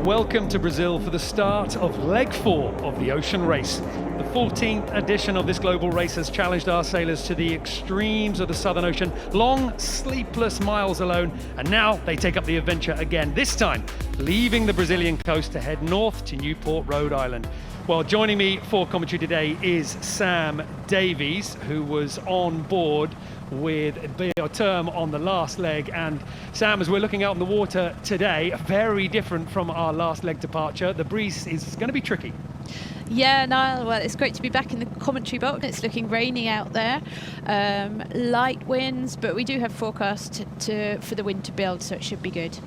Welcome to Brazil for the start of leg 4 of the ocean race. The 14th edition of this global race has challenged our sailors to the extremes of the Southern Ocean, long, sleepless miles alone, and now they take up the adventure again, this time leaving the Brazilian coast to head north to Newport, Rhode Island. Well, joining me for commentary today is Sam Davies, who was on board with Biotherm on the last leg. And Sam, as we're looking out on the water today, very different from our last leg departure. The breeze is going to be tricky. Yeah, Niall, well, it's great to be back in the commentary box. It's looking rainy out there, light winds, but we do have forecast for the wind to build, so it should be good.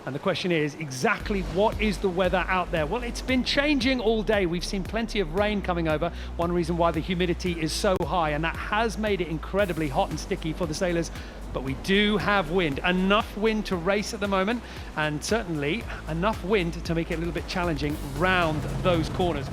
And the question is, exactly what is the weather out there? Well, it's been changing all day. We've seen plenty of rain coming over. One reason why the humidity is so high, and that has made it incredibly hot and sticky for the sailors. But we do have wind, enough wind to race at the moment, and certainly enough wind to make it a little bit challenging round those corners.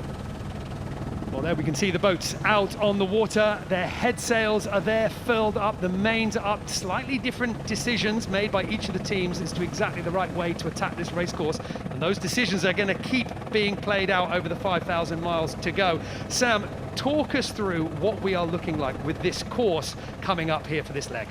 Well, there we can see the boats out on the water. Their head sails are there, filled up. The mains are up. Slightly different decisions made by each of the teams as to exactly the right way to attack this race course. And those decisions are going to keep being played out over the 5,000 miles to go. Sam, talk us through what we are looking like with this course coming up here for this leg.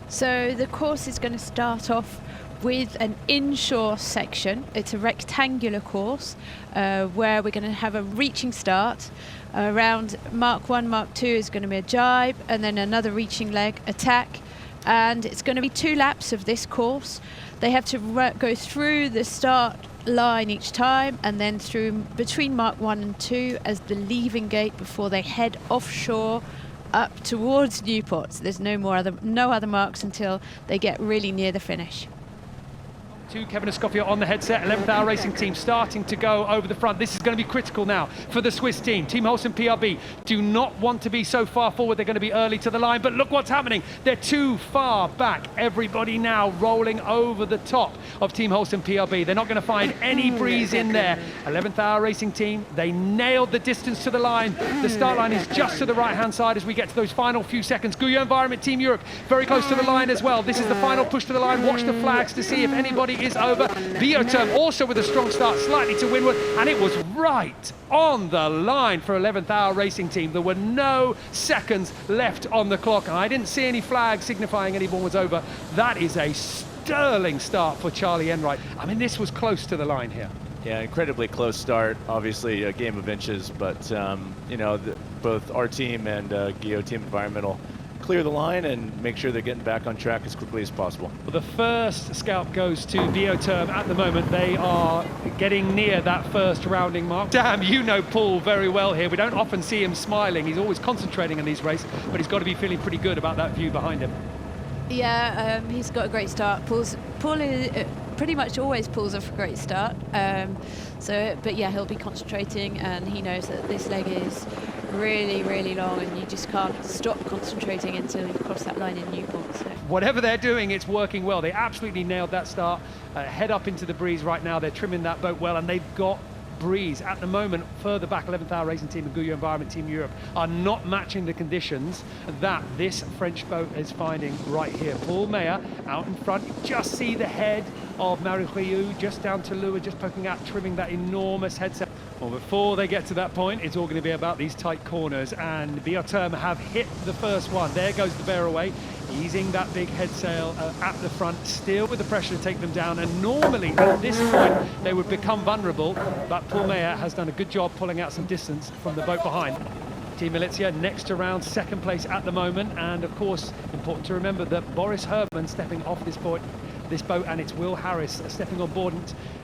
So the course is going to start off with an inshore section. It's a rectangular course where we're going to have a reaching start. Around Mark 1, Mark 2 is going to be a jibe, and then another reaching leg, attack. And it's going to be 2 laps of this course. They have to go through the start line each time, and then through between Mark 1 and 2 as the leaving gate before they head offshore up towards Newport. So there's no other marks until they get really near the finish. Kevin Escoffier on the headset, 11th Hour Racing Team starting to go over the front. This is going to be critical now for the Swiss team. Team Holcim PRB do not want to be so far forward. They're going to be early to the line, but look what's happening. They're too far back. Everybody now rolling over the top of Team Holcim PRB. They're not going to find any breeze in there. 11th Hour Racing Team, they nailed the distance to the line. The start line is just to the right-hand side as we get to those final few seconds. Guyot Environment Team Europe, very close to the line as well. This is the final push to the line. Watch the flags to see if anybody is over. Biotherm also with a strong start, slightly to windward, and it was right on the line for 11th Hour Racing Team. There were no seconds left on the clock, and I didn't see any flags signifying anyone was over. That is a sterling start for Charlie Enright. I mean, this was close to the line here. Yeah, incredibly close start. Obviously a game of inches, but you know, both our team and Guyot Team Environmental clear the line and make sure they're getting back on track as quickly as possible. Well, the first scalp goes to Biotherm at the moment. They are getting near that first rounding mark. Damn, you know Paul very well here. We don't often see him smiling. He's always concentrating on these races, but he's got to be feeling pretty good about that view behind him. Yeah, he's got a great start. Paul is pretty much always pulls off a great start. But yeah, he'll be concentrating, and he knows that this leg is really, really long, and you just can't stop concentrating until you cross that line in Newport. So. Whatever they're doing, it's working well. They absolutely nailed that start. Head up into the breeze right now. They're trimming that boat well, and they've got breeze at the moment. Further back, 11th Hour Racing Team and Guyot Environment Team Europe are not matching the conditions that this French boat is finding right here. Paul Meilhat out in front. You just see the head of Marie-Rioux just down to leeward, just poking out, trimming that enormous headset. Well, before they get to that point, it's all going to be about these tight corners, and Biotherm have hit the first one. There goes the bear away, easing that big head sail at the front, still with the pressure to take them down. And normally at this point they would become vulnerable, but Paul Meilhat has done a good job pulling out some distance from the boat behind. Team Militia next around, second place at the moment, and of course important to remember that Boris Herman stepping off this boat, and it's Will Harris stepping on board.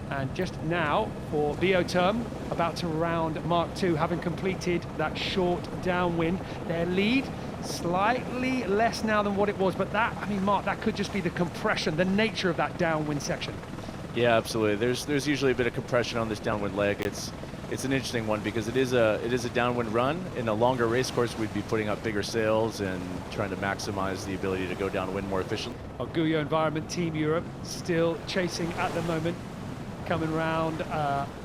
And just now for Biotherm, about to round Mark 2, having completed that short downwind. Their lead slightly less now than what it was, but that, I mean, Mark, that could just be the compression, the nature of that downwind section. Yeah, absolutely. There's usually a bit of compression on this downwind leg. It's an interesting one because it is a downwind run. In a longer race course, we'd be putting up bigger sails and trying to maximize the ability to go downwind more efficiently. Guyot Environment Team Europe still chasing at the moment. coming round.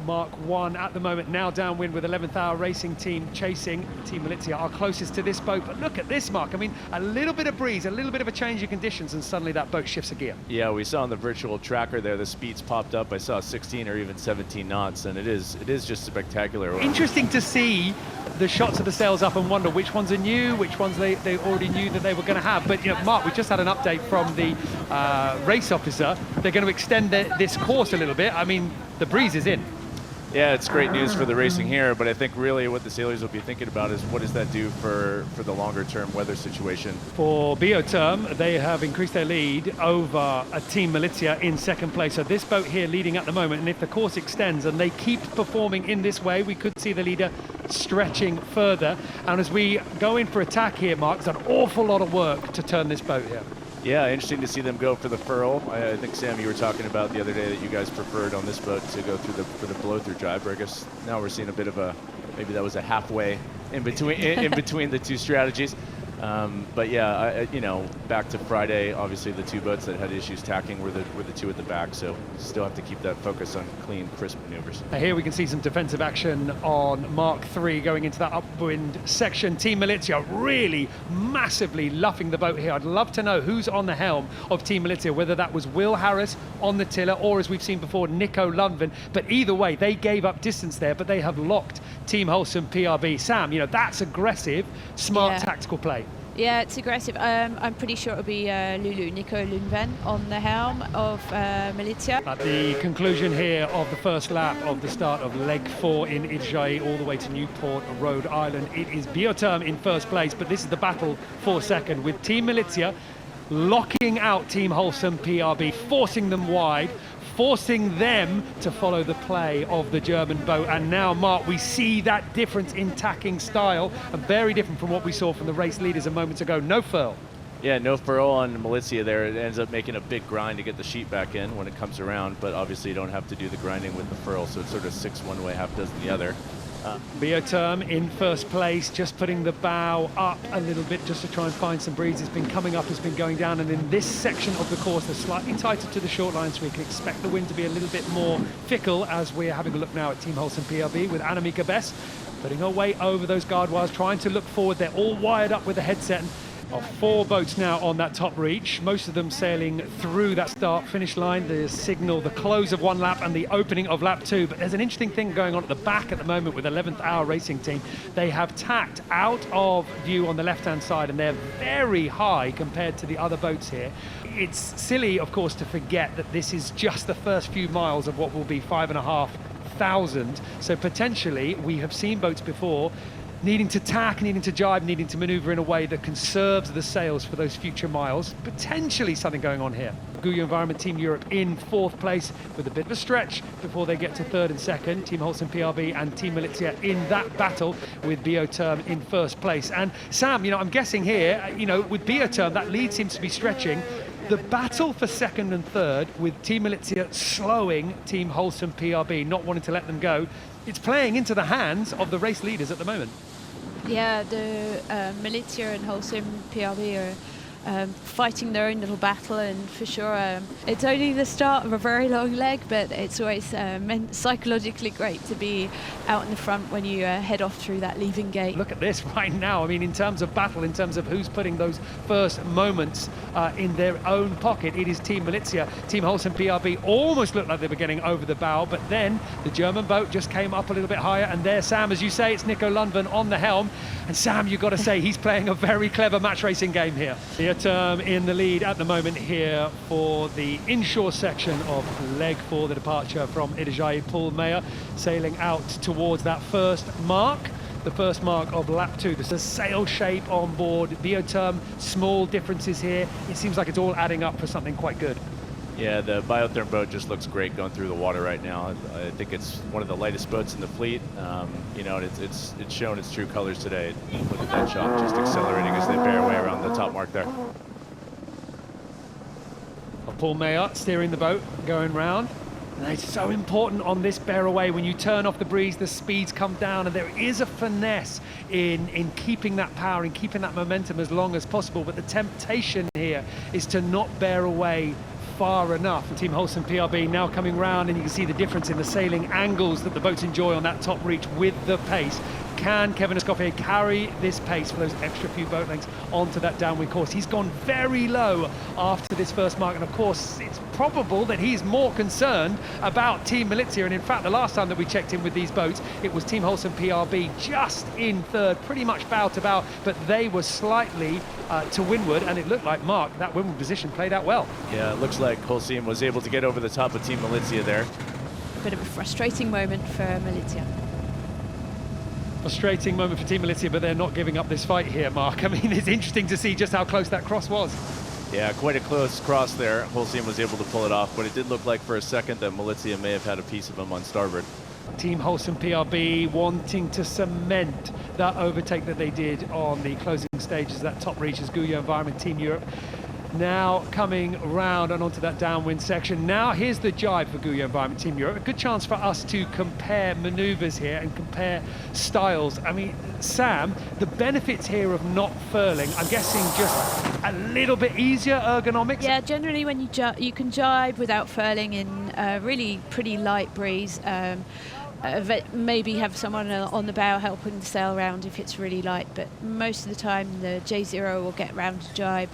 Mark 1 at the moment, now downwind with 11th Hour Racing Team chasing. Team Milizia are closest to this boat, but look at this, Mark. I mean, a little bit of breeze, a little bit of a change in conditions, and suddenly that boat shifts a gear. Yeah, we saw on the virtual tracker there, the speeds popped up. I saw 16 or even 17 knots, and it is just spectacular. Interesting to see the shots of the sails up and wonder which ones are new, which ones they already knew that they were going to have. But, you know, Mark, we just had an update from the race officer. They're going to extend this course a little bit. I mean, the breeze is in. Yeah, it's great news for the racing here, but I think really what the sailors will be thinking about is what does that do for the longer term weather situation. For Biotherm, they have increased their lead over a Team Milizia in second place. So this boat here leading at the moment, and if the course extends and they keep performing in this way, we could see the leader stretching further. And as we go in for attack here, Mark, there's an awful lot of work to turn this boat here. Yeah, interesting to see them go for the furl. I think, Sam, you were talking about the other day that you guys preferred on this boat to go through for the blow-through drive. I guess now we're seeing a bit of maybe that was a halfway in between the two strategies. But yeah, you know, back to Friday, obviously the two boats that had issues tacking were the two at the back, so still have to keep that focus on clean, crisp maneuvers. Here we can see some defensive action on Mark 3 going into that upwind section. Team Milizia really massively luffing the boat here. I'd love to know who's on the helm of Team Milizia, whether that was Will Harris on the tiller or, as we've seen before, Nico Lundvin. But either way, they gave up distance there, but they have locked Team Holcim PRB. Sam, you know, that's aggressive, smart tactical play. Yeah, it's aggressive. I'm pretty sure it'll be Nico Lundvin on the helm of Milizia. At the conclusion here of the first lap of the start of leg 4 in Itajaí all the way to Newport, Rhode Island, it is Biotherm in first place, but this is the battle for second, with Team Milizia locking out Team Holcim PRB, forcing them wide, forcing them to follow the play of the German boat. And now, Mark, we see that difference in tacking style, and very different from what we saw from the race leaders a moment ago. No furl. Yeah, no furl on Milizia there. It ends up making a big grind to get the sheet back in when it comes around, but obviously you don't have to do the grinding with the furl, so it's sort of 6 one way, half dozen the other. Biotherm in first place, just putting the bow up a little bit just to try and find some breeze. It's been coming up, it's been going down, and in this section of the course they're slightly tighter to the short line, so we can expect the wind to be a little bit more fickle as we're having a look now at Team Holcim PRB with Annemieke Bess putting her weight over those guard wires, trying to look forward. They're all wired up with the headset. Of 4 boats now on that top reach, most of them sailing through that start-finish line. The signal, the close of one lap and the opening of lap 2. But there's an interesting thing going on at the back at the moment with 11th Hour Racing Team. They have tacked out of view on the left-hand side, and they're very high compared to the other boats here. It's silly, of course, to forget that this is just the first few miles of what will be 5,500. So potentially, we have seen boats before needing to tack, needing to jibe, needing to maneuver in a way that conserves the sails for those future miles. Potentially something going on here. Guyot Environment Team Europe in 4th place with a bit of a stretch before they get to 3rd and 2nd. Team Holcim PRB and Team Milizia in that battle with Biotherm in 1st place. And Sam, you know, I'm guessing here, you know, with Biotherm, that lead seems to be stretching. The battle for 2nd and 3rd with Team Milizia slowing Team Holcim PRB, not wanting to let them go. It's playing into the hands of the race leaders at the moment. Yeah, the Milizia and Holcim PRB are fighting their own little battle, and for sure it's only the start of a very long leg, but it's always psychologically great to be out in the front when you head off through that leaving gate. Look at this right now. I mean, in terms of battle, in terms of who's putting those first moments in their own pocket, it is Team Milizia. Team Holcim PRB almost looked like they were getting over the bow, but then the German boat just came up a little bit higher, and there, Sam, as you say, it's Nico Lundvin on the helm. And Sam, you've got to say, he's playing a very clever match racing game here. Biotherm in the lead at the moment here for the inshore section of leg 4, the departure from Itajaí. Paul Meilhat sailing out towards that first mark, the first mark of lap 2. There's a sail shape on board Biotherm, small differences here. It seems like it's all adding up for something quite good. Yeah, the Biotherm boat just looks great going through the water right now. I think it's one of the lightest boats in the fleet. You know, it's shown its true colors today. Look at that shot, just accelerating as they bear away around the top mark there. Paul Meilhat steering the boat, going round. And it's so important on this bear away. When you turn off the breeze, the speeds come down, and there is a finesse in keeping that power and keeping that momentum as long as possible. But the temptation here is to not bear away far enough. And Team Holson PRB now coming round, and you can see the difference in the sailing angles that the boats enjoy on that top reach with the pace. Can Kevin Escoffier carry this pace for those extra few boat lengths onto that downwind course? He's gone very low after this first mark, and of course it's probable that he's more concerned about Team Milizia. And in fact, the last time that we checked in with these boats, it was Team Holson PRB just in third, pretty much bow to bow, but they were slightly to windward, and it looked like Mark, that windward position played out well. Yeah, it looks like Holcim was able to get over the top of Team Milizia there. A bit of a frustrating moment for Milizia. Frustrating moment for Team Milizia, but they're not giving up this fight here, Mark. I mean, it's interesting to see just how close that cross was. Yeah, quite a close cross there. Holcim was able to pull it off, but it did look like for a second that Milizia may have had a piece of him on starboard. Team Holson PRB wanting to cement that overtake that they did on the closing stages, that top reach as Guyot Environment Team Europe. Now coming round and onto that downwind section. Now here's the jibe for Guyot Environment Team Europe. A good chance for us to compare manoeuvres here and compare styles. I mean, Sam, the benefits here of not furling, I'm guessing just a little bit easier ergonomics? Yeah, generally when you can jibe without furling in a really pretty light breeze. Maybe have someone on the bow helping the sail around if it's really light, but most of the time the J0 will get round to jibe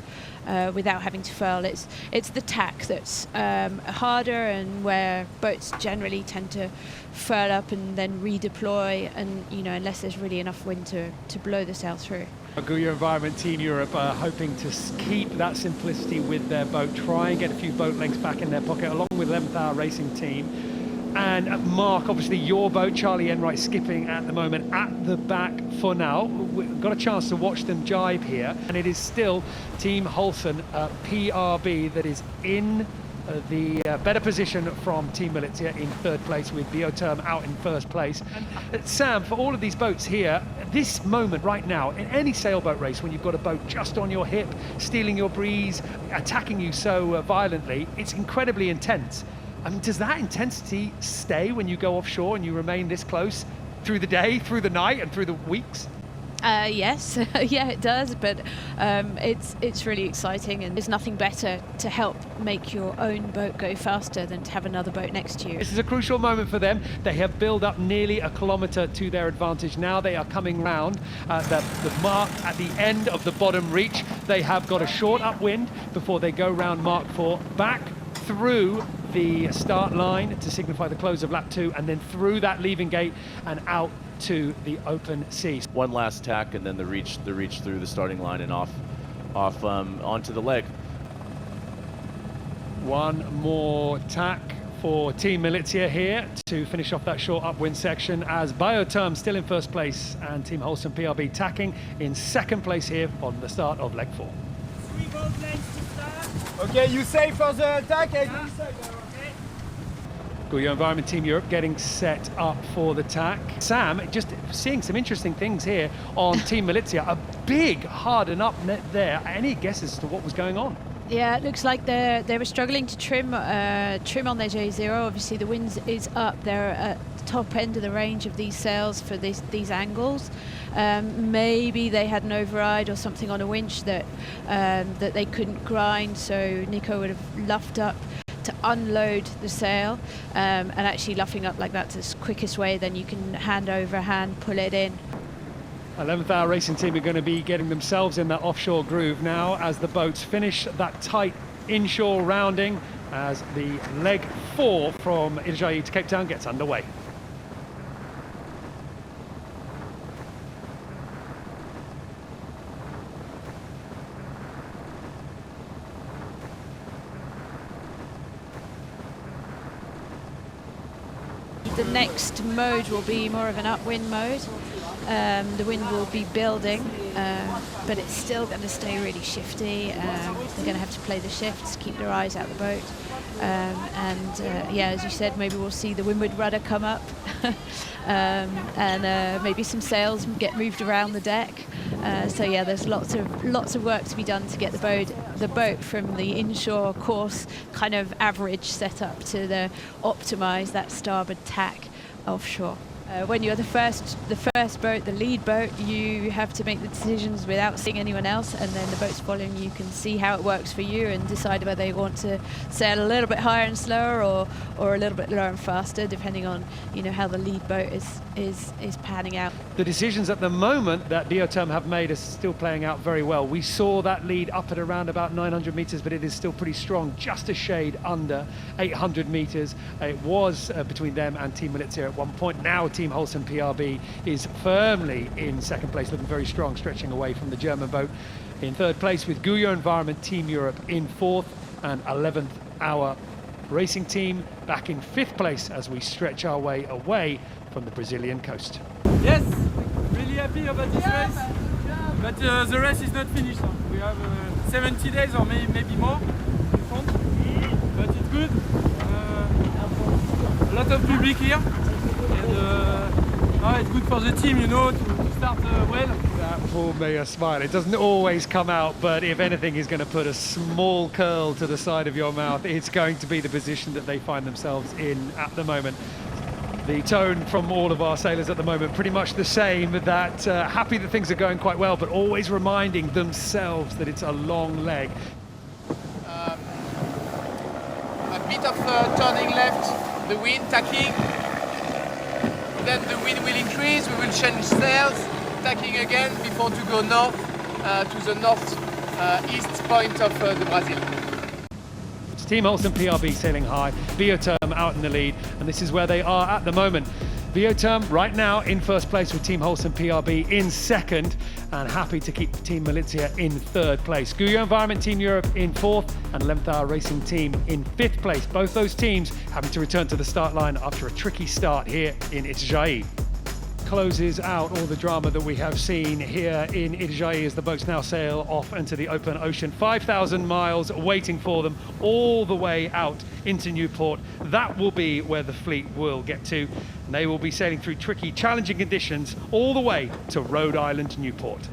without having to furl. It's the tack that's harder, and where boats generally tend to furl up and then redeploy, and unless there's really enough wind to blow the sail through. Guyot Environment Team Europe are hoping to keep that simplicity with their boat, try and get a few boat lengths back in their pocket, along with 11th Hour Racing Team. And Mark, obviously your boat, Charlie Enright, skipping at the moment at the back for now. We've got a chance to watch them jibe here, and it is still Team Holson PRB that is in the better position from Team Milizia in third place, with Biotherm out in first place. And Sam, for all of these boats here, this moment right now, in any sailboat race, when you've got a boat just on your hip, stealing your breeze, attacking you so violently, it's incredibly intense. I mean, does that intensity stay when you go offshore and you remain this close through the day, through the night, and through the weeks? Yes, yeah, it does, but it's really exciting, and there's nothing better to help make your own boat go faster than to have another boat next to you. This is a crucial moment for them. They have built up nearly a kilometre to their advantage. Now they are coming round the mark at the end of the bottom reach. They have got a short upwind before they go round Mark 4, back through the start line to signify the close of lap 2, and then through that leaving gate and out to the open sea. One last tack, and then the reach through the starting line and off onto the leg. One more tack for Team Milizia here to finish off that short upwind section, as Biotherm still in first place and Team Holson PRB tacking in second place here on the start of leg 4. 3 boat lengths to start. Okay, you safe for the attack? Yeah. Guyot Environment Team Europe getting set up for the tack. Sam, just seeing some interesting things here on Team Milizia. A big hard and up net there. Any guesses as to what was going on? Yeah, it looks like they were struggling to trim on their J0. Obviously the wind is up. They're at the top end of the range of these sails for these angles. Maybe they had an override or something on a winch that they couldn't grind, so Nico would have luffed up to unload the sail, and actually luffing up like that's the quickest way, then you can hand over hand pull it in. 11th Hour Racing Team are going to be getting themselves in that offshore groove now as the boats finish that tight inshore rounding as the leg 4 from Itajaí to Cape Town gets underway. The next mode will be more of an upwind mode. The wind will be building, but it's still going to stay really shifty. They're going to have to play the shifts, keep their eyes out the boat. Yeah, as you said, maybe we'll see the windward rudder come up and maybe some sails get moved around the deck. So yeah, there's lots of work to be done to get the boat from the inshore course kind of average set up to the optimize that starboard tack offshore. When you're the first boat, the lead boat, you have to make the decisions without seeing anyone else, and then the boats following you can see how it works for you and decide whether you want to sail a little bit higher and slower or a little bit lower and faster, depending on how the lead boat is panning out. The decisions at the moment that Biotherm have made are still playing out very well. We saw that lead up at around about 900 meters, but it is still pretty strong, just a shade under 800 meters. It was between them and Team Milizia at one point. Now Team Holcim PRB is firmly in second place, looking very strong, stretching away from the German boat. In third place with Guyot Environment Team Europe in fourth, and 11th Hour Racing Team back in fifth place as we stretch our way away from the Brazilian coast. Yes, really happy about this race, but the race is not finished. We have 70 days or maybe more in front, but it's good. A lot of public here, and it's good for the team, to start well. That Paul Meilhat smile, it doesn't always come out, but if anything is going to put a small curl to the side of your mouth, it's going to be the position that they find themselves in at the moment. The tone from all of our sailors at the moment pretty much the same, that happy that things are going quite well, but always reminding themselves that it's a long leg. A bit of turning left, the wind tacking, then the wind will increase, we will change sails, tacking again before to go north to the north-east point of the Brazil. It's Team Holcim PRB sailing high, Biotherm out in the lead, and this is where they are at the moment. Biotherm right now in first place with Team Holcim PRB in second, and happy to keep Team Milizia in third place. Guyot Environment Team Europe in fourth, and 11th Hour Racing Team in fifth place. Both those teams having to return to the start line after a tricky start here in Itajaí. Closes out all the drama that we have seen here in Itajaí as the boats now sail off into the open ocean. 5,000 miles waiting for them all the way out into Newport. That will be where the fleet will get to. And they will be sailing through tricky, challenging conditions all the way to Rhode Island, Newport.